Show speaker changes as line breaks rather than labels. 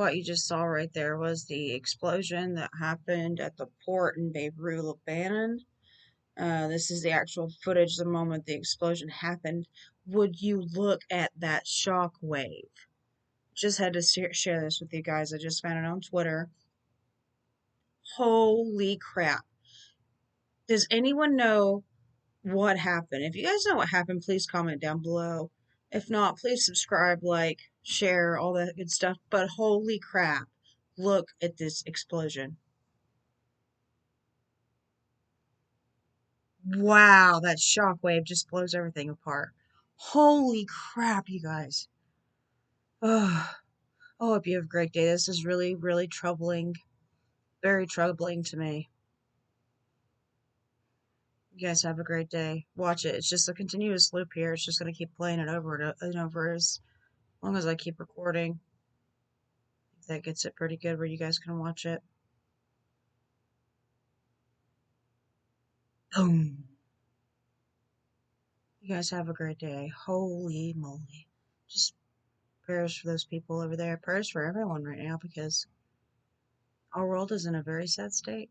What you just saw right there was the explosion that happened at the port in Beirut, Lebanon. This is the actual footage the moment the explosion happened. Would you look at that shock wave? Just had to share this with you guys. I just found it on Twitter. Holy crap. Does anyone know what happened? If you guys know what happened, please comment down below. If not, please subscribe, like, share, all that good stuff. But holy crap, look at this explosion. Wow, that shockwave just blows everything apart. Holy crap, you guys. Oh, I hope you have a great day. This is really, really troubling. Very troubling to me. You guys have a great day. Watch it. It's just a continuous loop here. It's just going to keep playing it over and over as long as I keep recording. That gets it pretty good where you guys can watch it. Boom. You guys have a great day. Holy moly. Just prayers for those people over there. Prayers for everyone right now because our world is in a very sad state.